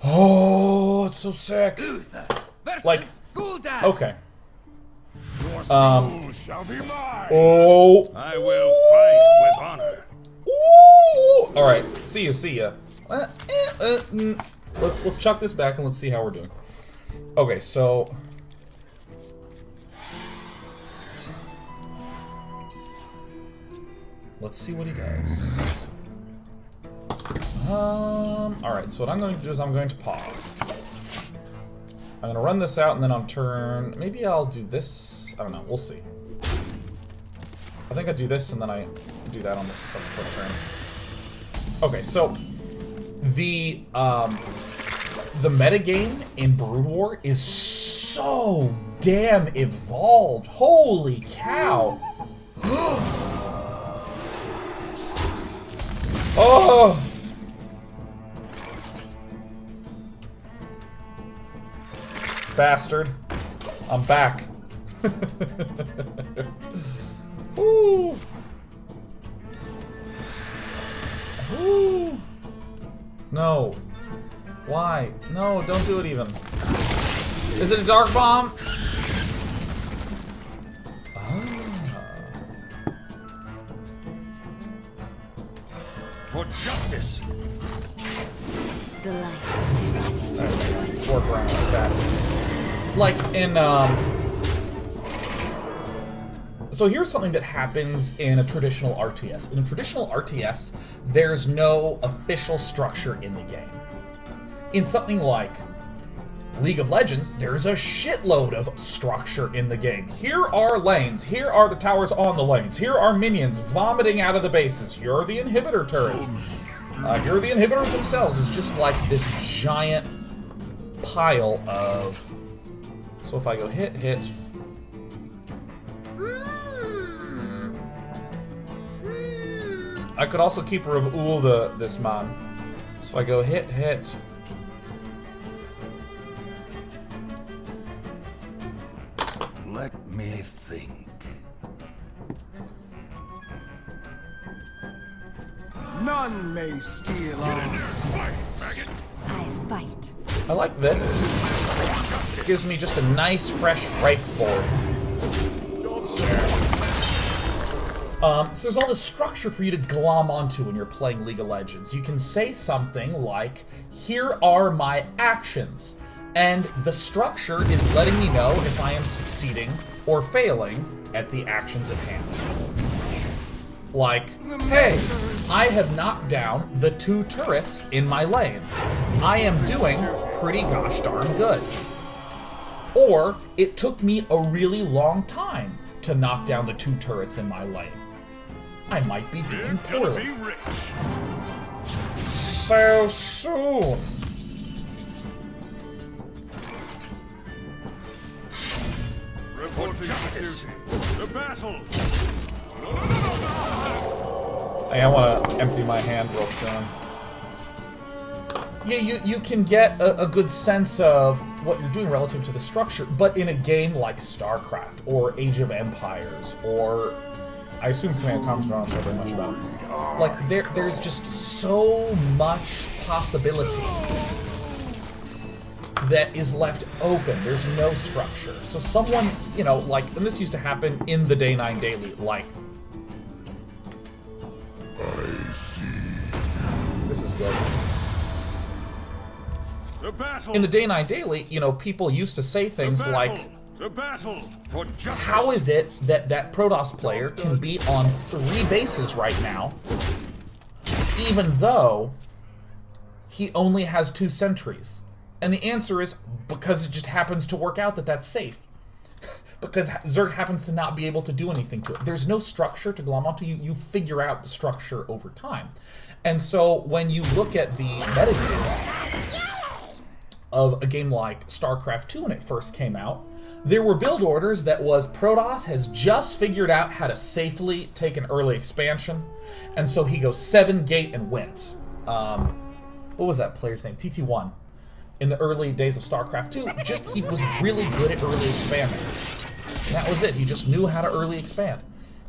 Oh, it's so sick. Like, okay. Oh. I will fight with honor. Ooh. All right. See ya. Let's chuck this back and let's see how we're doing. Okay, so. Let's see what he does. Alright, so what I'm going to do is I'm going to pause. I'm going to run this out and then on turn... Maybe I'll do this... I don't know, we'll see. I think I do this and then I do that on the subsequent turn. Okay, so... The metagame in Brood War is so damn evolved. Holy cow! Oh! Bastard. I'm back. Woo! Woo! No. Why? No, don't do it even. Is it a dark bomb? For justice. The light. Let's work around like that. Like in so here's something that happens in a traditional RTS. In a traditional RTS, there's no official structure in the game. In something like League of Legends, there's a shitload of structure in the game. Here are lanes, here are the towers on the lanes, here are minions vomiting out of the bases, here are the inhibitor turrets. Here are the inhibitors themselves. It's just like this giant pile of... So if I go hit, hit... I could also keep her of Ulda, this man. So if I go hit, hit... Let me think. None may steal our secrets. I fight. I like this. It gives me just a nice, fresh rifle board. So there's all this structure for you to glom onto when you're playing League of Legends. You can say something like, here are my actions. And the structure is letting me know if I am succeeding or failing at the actions at hand. Like, hey, I have knocked down the 2 turrets in my lane. I am doing pretty gosh darn good. Or, it took me a really long time to knock down the 2 turrets in my lane. I might be doing poorly. So soon. For justice. The battle. Hey, I want to empty my hand real soon. Yeah, you can get a good sense of what you're doing relative to the structure, but in a game like StarCraft or Age of Empires or I assume Command & Conquer, I'm not sure very much about. Like there's just so much possibility that is left open. There's no structure. So someone, you know, like, and this used to happen in the Day 9 Daily, like. I see. This is good. The battle. In the Day 9 Daily, you know, people used to say things like, the battle for justice. how is it that that Protoss player can be on 3 bases right now, even though he only has 2 sentries? And the answer is because it just happens to work out that that's safe. Because Zerg happens to not be able to do anything to it. There's no structure to glom onto. You figure out the structure over time. And so when you look at the metagame of a game like StarCraft 2 when it first came out, there were build orders that was Protoss has just figured out how to safely take an early expansion, and so he goes 7 gate and wins. What was that player's name? TT1. In the early days of StarCraft 2, he was really good at early expanding. And that was it. He just knew how to early expand.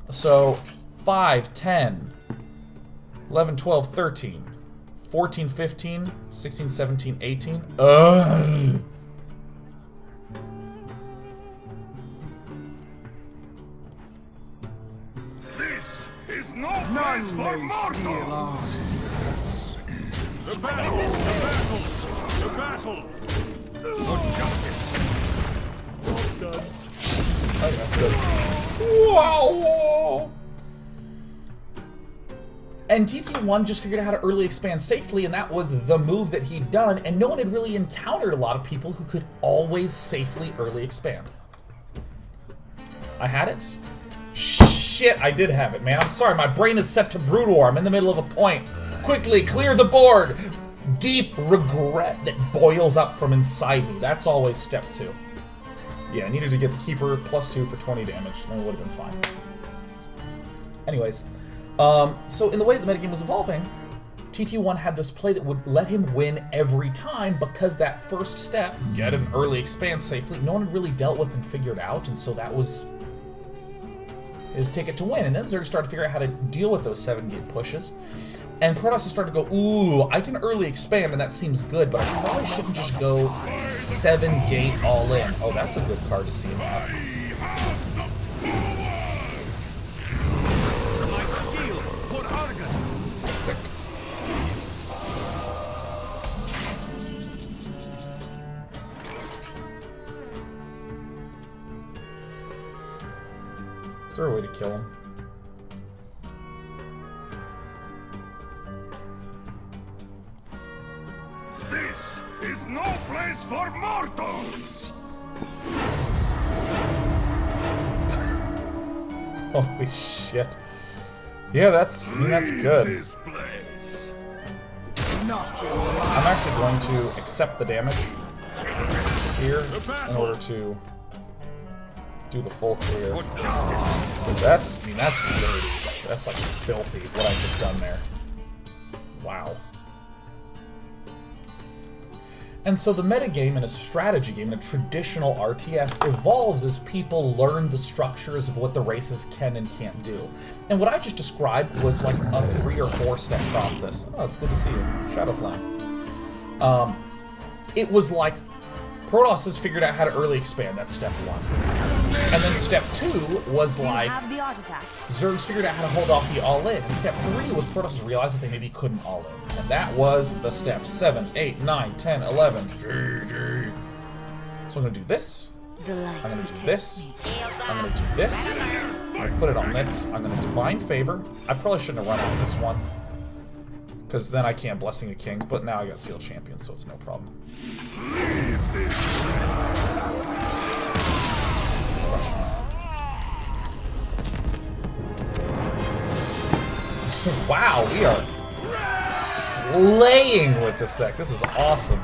So 5, 10, 11, 12, 13, 14, 15, 16, 17, 18. Ugh. This is no None place for may steal mortals. our secrets. The battle, the battle, the battle for justice. Oh, that's good. Wow! And TT1 just figured out how to early expand safely, and that was the move that he'd done, and no one had really encountered a lot of people who could always safely early expand. I had it? Shit, I did have it, man. I'm sorry, my brain is set to Brood War. I'm in the middle of a point. Quickly, clear the board! Deep regret that boils up from inside me. That's always step 2. Yeah, I needed to get the Keeper +2 for 20 damage, and it would have been fine. Anyways, so in the way the metagame was evolving, TT1 had this play that would let him win every time because that first step, get an early expand safely, no one had really dealt with and figured out, and so that was his ticket to win. And then Zerg started to figure out how to deal with those 7-gate pushes. And Protoss started to go, ooh, I can early expand, and that seems good, but I probably shouldn't just go 7-gate all in. Oh, that's a good card to see him out. Sick. Is there a way to kill him? This is no place for mortals. Holy shit. Yeah, that's good. This place. Not I'm actually going to accept the damage here in order to do the full clear. For justice. That's dirty. That's like filthy what I've just done there. Wow. And so the metagame in a strategy game, in a traditional RTS, evolves as people learn the structures of what the races can and can't do. And what I just described was like a 3 or 4 step process. Oh, it's good to see you. Shadowfly. It was like Protoss has figured out how to early expand. That's step 1. And then step 2 was like Have the artifact. Zergs figured out how to hold off the all-in. And step 3 was Protoss realized that they maybe couldn't all-in. And that was the steps 7, 8, 9, 10, 11. GG. So I'm going to do this. The light I'm going to do protects this. me. I'm going to do this. I'm going to put it on this. I'm going to Divine Favor. I probably shouldn't have run out this one, because then I can't Blessing the Kings, but now I got Seal Champion, so it's no problem. Wow, we are slaying with this deck. This is awesome.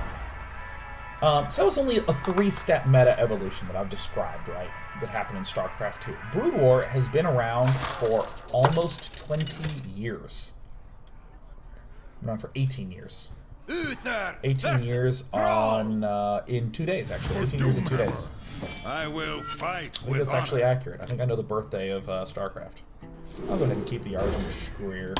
So that was only a 3-step meta evolution that I've described, right? That happened in StarCraft 2. Brood War has been around for almost 20 years. Been around for 18 years. 18 years on in 2 days, actually. 18 years in 2 days. I will fight I think with that's actually honor. accurate. I think I know the birthday of StarCraft. I'll go ahead and keep the Argent Screer.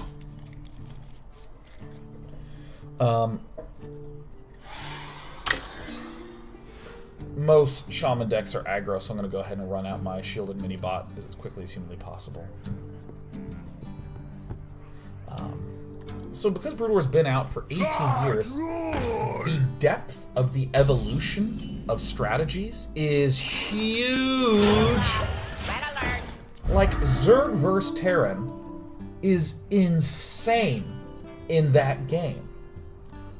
Most Shaman decks are aggro, so I'm going to go ahead and run out my Shielded Mini-Bot as quickly as humanly possible. So because Brood War's been out for 18 years, the depth of the evolution of strategies is huge. Like, Zerg vs. Terran is insane in that game.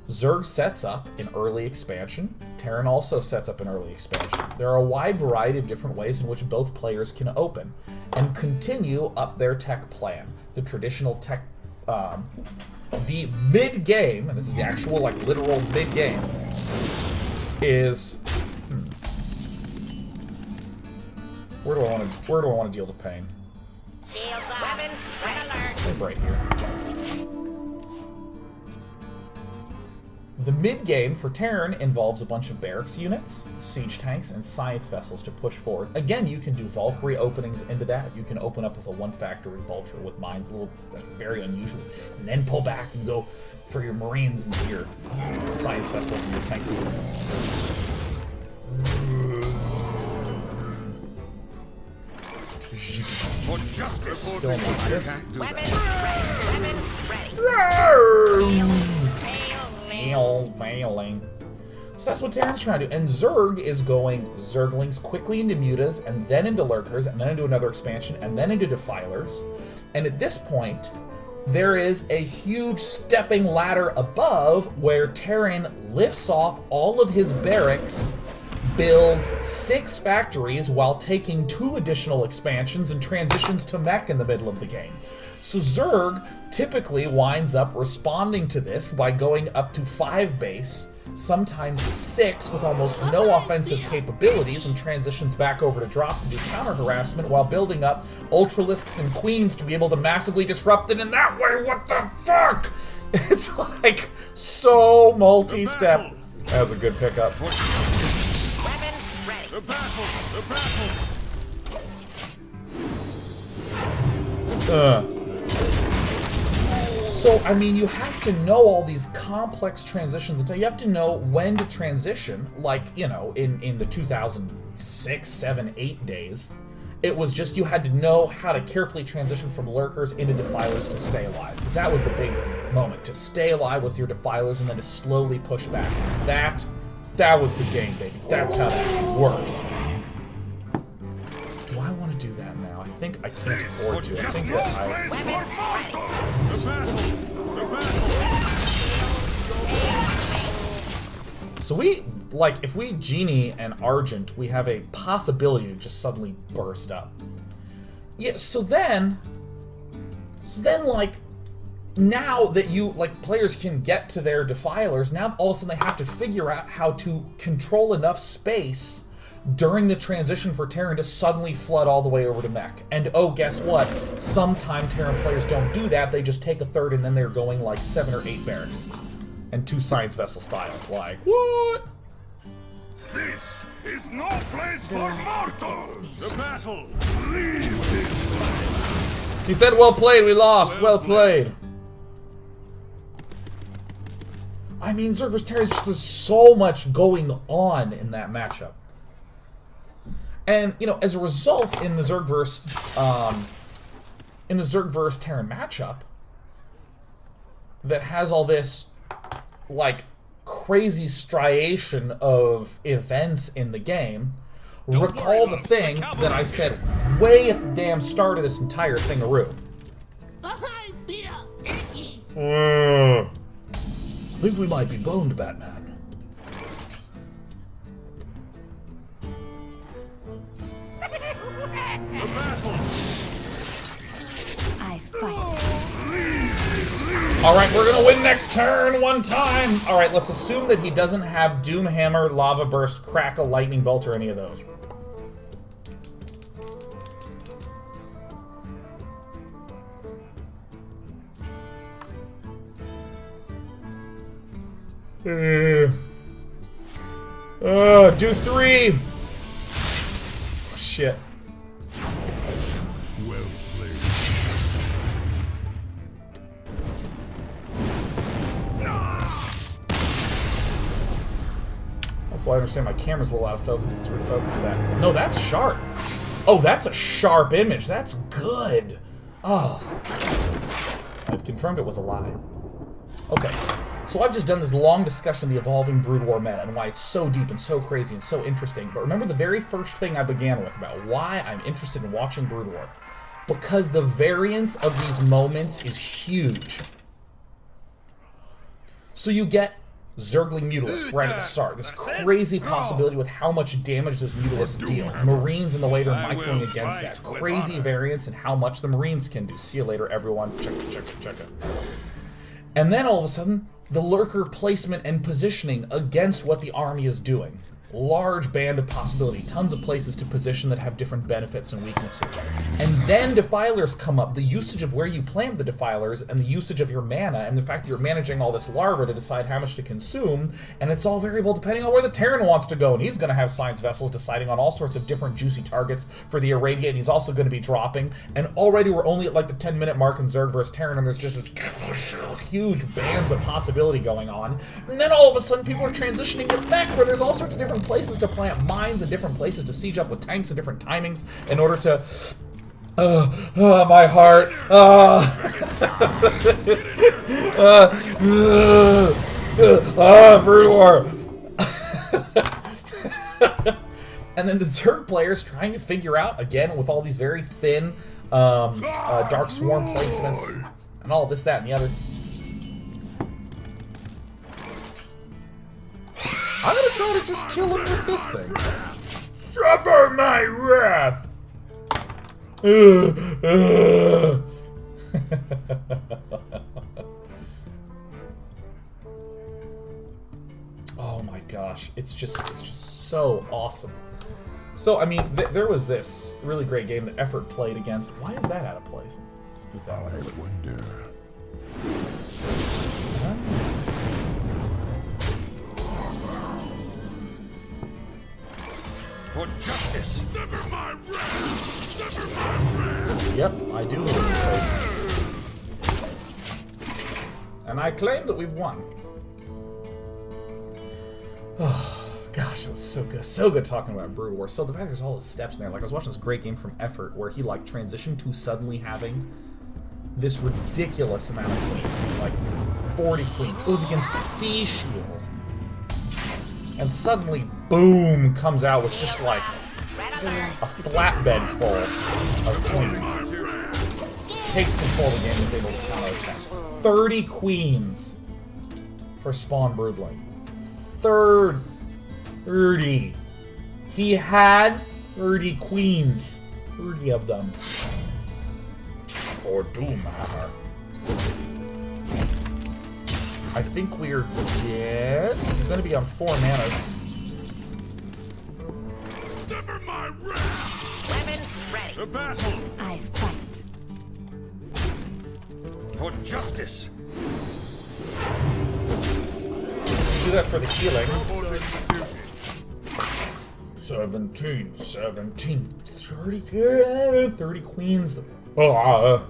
Zerg sets up an early expansion. Terran also sets up an early expansion. There are a wide variety of different ways in which both players can open and continue up their tech plan. The traditional tech, the mid-game, and this is the actual, like, literal mid-game, is... Where do I want to deal the pain? Right here. The mid-game for Terran involves a bunch of barracks units, siege tanks, and science vessels to push forward. Again, you can do Valkyrie openings into that. You can open up with a one-factory Vulture with mines, a little very unusual, and then pull back and go for your Marines and your science vessels and your tank. For justice. Kill him like this. Weapons ready. Failing. So that's what Terran's trying to do. And Zerg is going Zerglings quickly into Mutas, and then into Lurkers, and then into another expansion, and then into Defilers. And at this point, there is a huge stepping ladder above where Terran lifts off all of his barracks, builds 6 factories while taking 2 additional expansions, and transitions to mech in the middle of the game. So Zerg typically winds up responding to this by going up to 5 base, sometimes 6 with almost no offensive capabilities, and transitions back over to drop to do counter harassment while building up Ultralisks and Queens to be able to massively disrupt it in that way. What the fuck? It's like so multi-step. That was a good pickup. Weapons ready. The battle! So, I mean, you have to know all these complex transitions until you have to know when to transition, like, you know, in the 2006, 7, 8 days. It was just you had to know how to carefully transition from Lurkers into Defilers to stay alive. Because that was the big moment, to stay alive with your Defilers and then to slowly push back. That was the game, baby. That's how that worked. Do I want to do that now? I think I can't afford to. I think that I... The battle! So we, like, if we Djinni and Argent, we have a possibility to just suddenly burst up. Yeah, so then, like, now that you, like, players can get to their Defilers, now all of a sudden they have to figure out how to control enough space during the transition for Terran to suddenly flood all the way over to mech. And oh, guess what? Sometimes Terran players don't do that, they just take a third and then they're going like 7 or 8 barracks. And 2 science vessel style. Like, what? This is no place for mortals! The battle! He said, well played, we lost. Well played. I mean, Zerg vs. Terran, there's so much going on in that matchup. And, you know, as a result, in the Zerg vs. Terran matchup, that has all this, like, crazy striation of events in the game, recall the thing that I said way at the damn start of this entire thingaroo. I feel icky. I think we might be boned, Batman. I fight. Alright, we're gonna win next turn one time! Alright, let's assume that he doesn't have Doom Hammer, Lava Burst, Crackle, Lightning Bolt, or any of those. Do 3! Shit. Well played. Also, I understand my camera's a little out of focus. Let's refocus that. No, that's sharp. Oh, that's a sharp image. That's good. Oh. I've confirmed it was a lie. Okay. So I've just done this long discussion of the evolving Brood War meta and why it's so deep and so crazy and so interesting. But remember the very first thing I began with about why I'm interested in watching Brood War? Because the variance of these moments is huge. So you get Zergling Mutalisk right at the start. This crazy possibility with how much damage those Mutalisks deal. Marines and the way they're microing against that. Crazy variance in how much the Marines can do. See you later, everyone. Check it, check it, check it. And then all of a sudden, the Lurker placement and positioning against what the army is doing. large band of possibility, tons of places to position that have different benefits and weaknesses. And then Defilers come up, the usage of where you plant the Defilers, and the usage of your mana, and the fact that you're managing all this larva to decide how much to consume, and it's all variable depending on where the Terran wants to go, and he's going to have Science Vessels deciding on all sorts of different juicy targets for the Irradiate, and he's also going to be dropping, and already we're only at like the 10-minute mark in Zerg vs. Terran, and there's just this huge bands of possibility going on, and then all of a sudden people are transitioning to mech, where there's all sorts of different places to plant mines and different places to siege up with tanks and different timings in order to my heart. Brood War. And then the Zerg players trying to figure out, again, with all these very thin Dark Swarm placements and all this, that, and the other. I'm gonna try to just kill him with this thing. Suffer my wrath! Oh my gosh, it's just so awesome. So, I mean, there was this really great game that Effort played against. Why is that out of place? Scoot that way. I wonder. For justice! Sever my wrath! Sever my wrath! Yep, I do live in this place. And I claim that we've won. Oh, gosh, it was so good talking about Brood War. So the fact there's all the steps in there, like I was watching this great game from Effort where he like transitioned to suddenly having this ridiculous amount of queens, like 40 queens. It was against Sea Shield. And suddenly, boom, comes out with just like a flatbed full of queens. Takes control of the game and is able to counterattack. 30 queens for Spawn Broodling. 30. He had 30 queens. 30 of them. For Doomhammer. I think we're dead. This is going to be on 4 manas. Sever my wrath! Weapon ready. To battle! I fight. For justice! Do that for the healing. Reporting to duty. 17, 30 queens. Oh,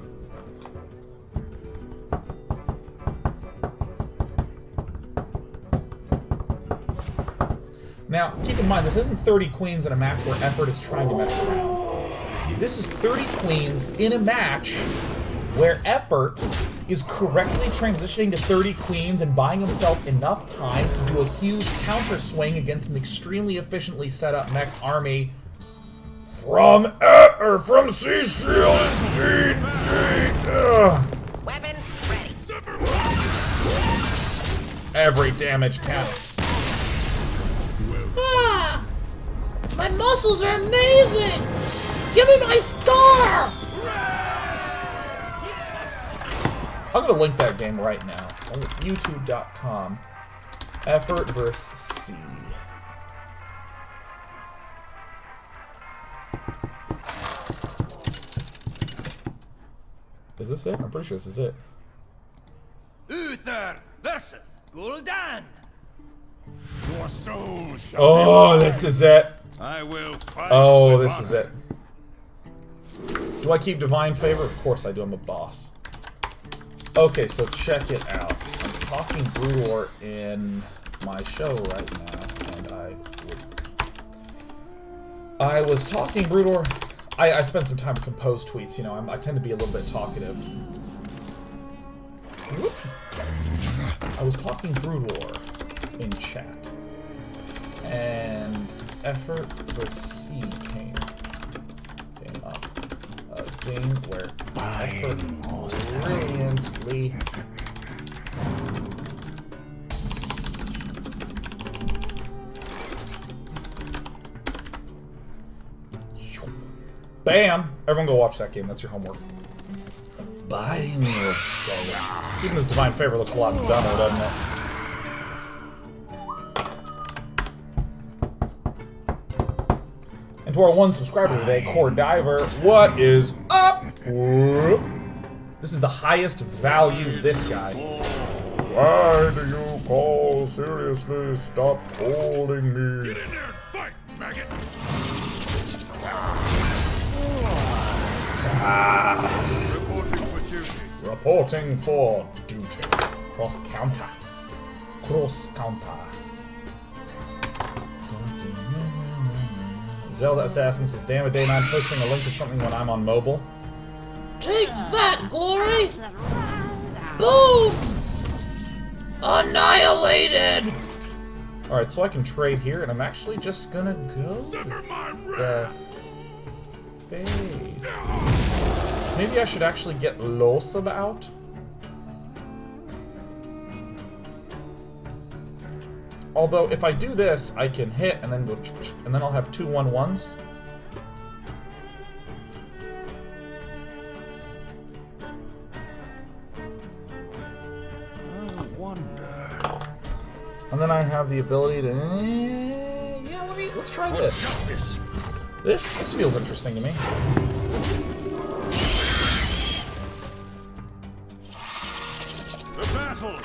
Now, keep in mind, this isn't 30 queens in a match where Effort is trying to mess around. This is 30 queens in a match where Effort is correctly transitioning to 30 queens and buying himself enough time to do a huge counter swing against an extremely efficiently set up mech army from Sea Shield and GG. Weapon ready. Every damage counts. Ah! My muscles are amazing! Give me my star! I'm gonna link that game right now. YouTube.com. Effort vs. C. Is this it? I'm pretty sure this is it. Uther versus Gul'dan. Your soul shall Oh, this is it. I will fight. Oh, with this is honor. it. Do I keep Divine Favor? Of course I do. I'm a boss. Okay, so check it out. I'm talking Brood War in my show right now, and I was talking Brood War. I spent some time with composed tweets, you know, I tend to be a little bit talkative. Whoop. I was talking Brood War in chat, and Effort vs. C came up. A game where Effort brilliantly bam! Everyone go watch that game, that's your homework. Buying your soul. Even this Divine Favor looks a lot dumber, doesn't it? to our one subscriber today, Core Diver. What is up? Whoop. This is the highest value, this guy. Why do you call seriously? Stop holding me. Get in there and fight, maggot! Reporting for duty. Reporting for duty. Cross counter. Cross counter. Zelda Assassin says, damn it, Dane, I'm posting a link to something when I'm on mobile. Take that, Glory! Boom! Annihilated! Alright, so I can trade here, and I'm actually just gonna go Sever my the wrath! face. Maybe I should actually get Losab out. Although, if I do this, I can hit and then go and then I'll have 2 1/1s. I wonder. And then I have the ability to... yeah, let's try this. Justice! This feels interesting to me. The battle!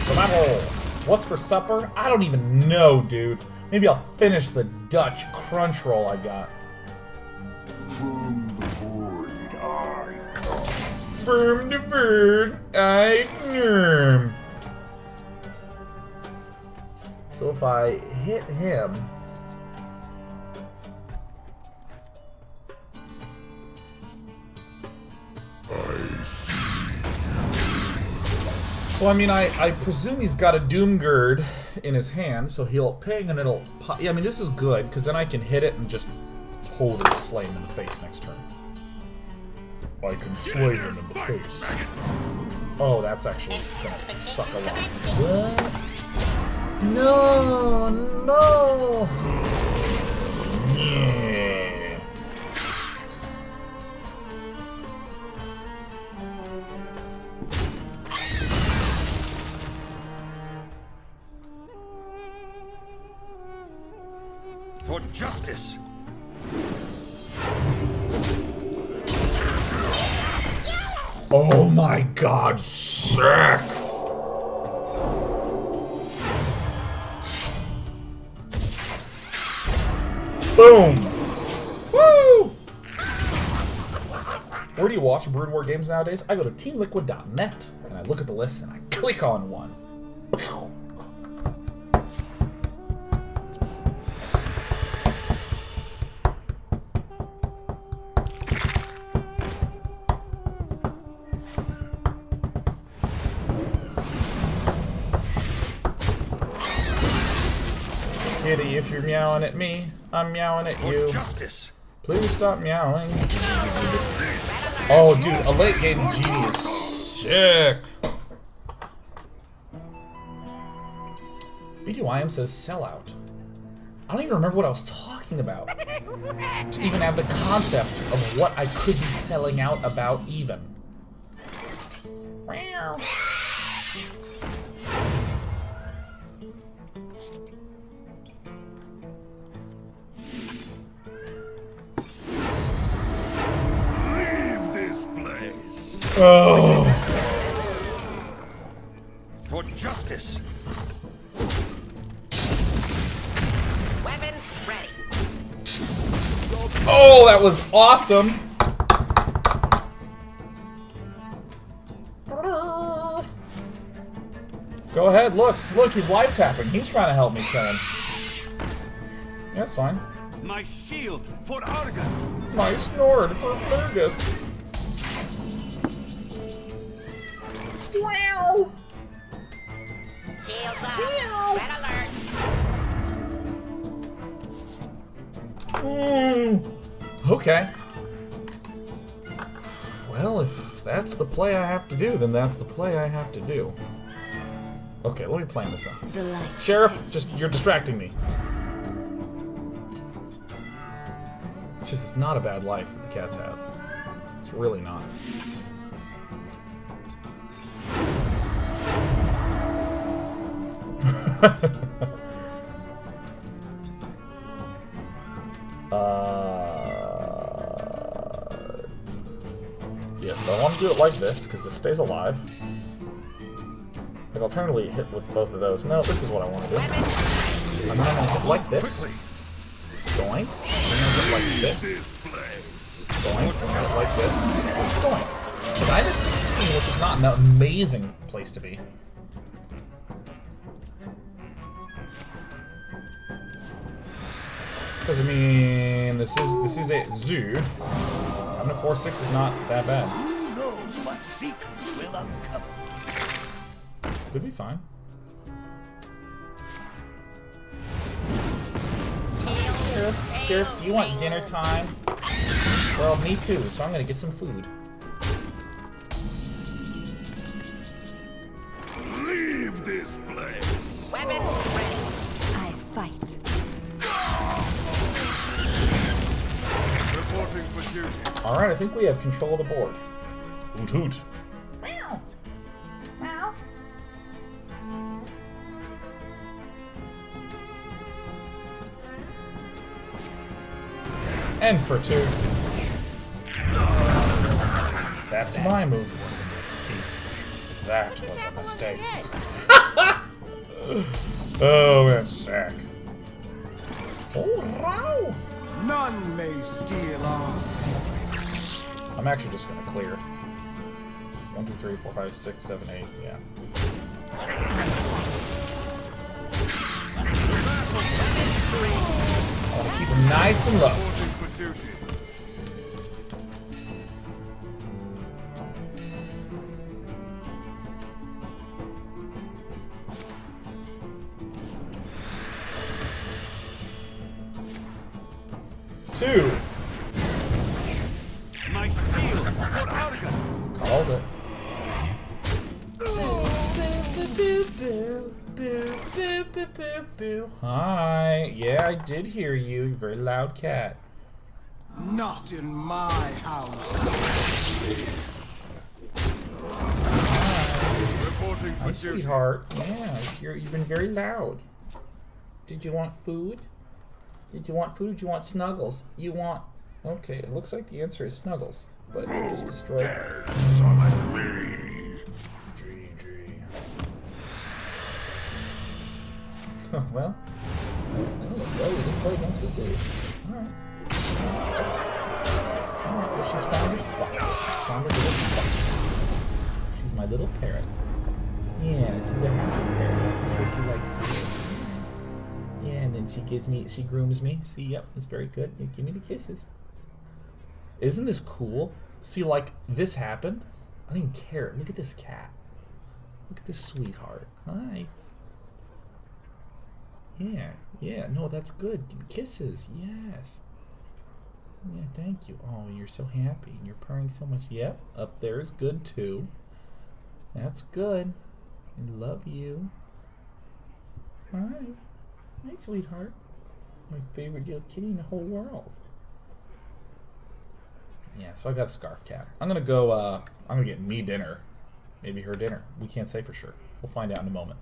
The battle! What's for supper? I don't even know, dude. Maybe I'll finish the Dutch crunch roll I got. From the void I come. Firm to bird, I nerm. So if I hit him... So I mean, I presume he's got a Doomgird in his hand, so he'll ping and it'll pop. Yeah, I mean, this is good, because then I can hit it and just totally slay him in the face next turn. I can slay him in the face. Oh, that's actually gonna suck a lot. What? No, no! Yeah. For justice! Oh my god, sick! Boom! Woo! Where do you watch Brood War games nowadays? I go to teamliquid.net and I look at the list and I click on one. Kitty, if you're meowing at me, I'm meowing at you. Justice! Please stop meowing. Oh, dude, a late game Djinni is sick. BDYM says sellout. I don't even remember what I was talking about. To even have the concept of what I could be selling out about even. Meow. Oh. For justice! Weapons ready. Oh, that was awesome. Go ahead, look, he's life tapping. He's trying to help me kill him. Yeah, that's fine. My shield for Argus! My snord for Flurgus. Wow. Shields up. Red alert. Okay. Well, if that's the play I have to do, then that's the play I have to do. Okay, let me plan this out. The light. Sheriff, you're distracting me. It's not a bad life that the cats have. It's really not. to do it like this, because it stays alive. Like, alternatively, hit with both of those. No, this is what I want to do. Weapons ready. I'm going to hit like this. Doink. I'm going to hit like this. Doink. And just like this. Doink. Because I'm at 16, which is not an amazing place to be. Because, I mean, this is a zoo. I'm at 4-6 is not that bad. Who knows what secrets we'll uncover? Could be fine. Sheriff, do you want dinner time? Well, me too, so I'm gonna get some food. Leave this place. Weapons ready. I fight. Reporting for duty. Alright, I think we have control of the board. Hoot hoot. Meow. Meow. And for 2. That's my move. That was a mistake. Oh, that's sack. Oh, wow. None may steal our secrets. I'm actually just gonna clear. 1, 2, 3, 4, 5, 6, 7, 8. Yeah. I want to keep him nice and low. Reporting for duty. Two. My seal for Argon. Called it. Hi. Yeah, I did hear you. You're a very loud cat. Not in my house. Reporting for Hi, duty. sweetheart. Yeah, you've been very loud. Did you want food? Did you want food? Did you want snuggles? You want... Okay, it looks like the answer is snuggles. But you just destroyed... GG. Well, we didn't play against a zoo. Alright. Alright, well, she's found her spot. She's found her little spot. She's my little parrot. Yeah, she's a happy parrot. That's what she likes to do. Yeah, and then she grooms me. See, yep, that's very good. You give me the kisses. Isn't this cool? See, like, this happened. I don't even care. Look at this cat. Look at this sweetheart. Hi. Yeah, no, that's good. Give me kisses, yes. Yeah, thank you. Oh, you're so happy, and you're purring so much. Yep, up there is good, too. That's good. I love you. Hi. Hi, sweetheart. My favorite little kitty in the whole world. Yeah, so I got a scarf cat. I'm gonna go, I'm gonna get me dinner. Maybe her dinner. We can't say for sure. We'll find out in a moment.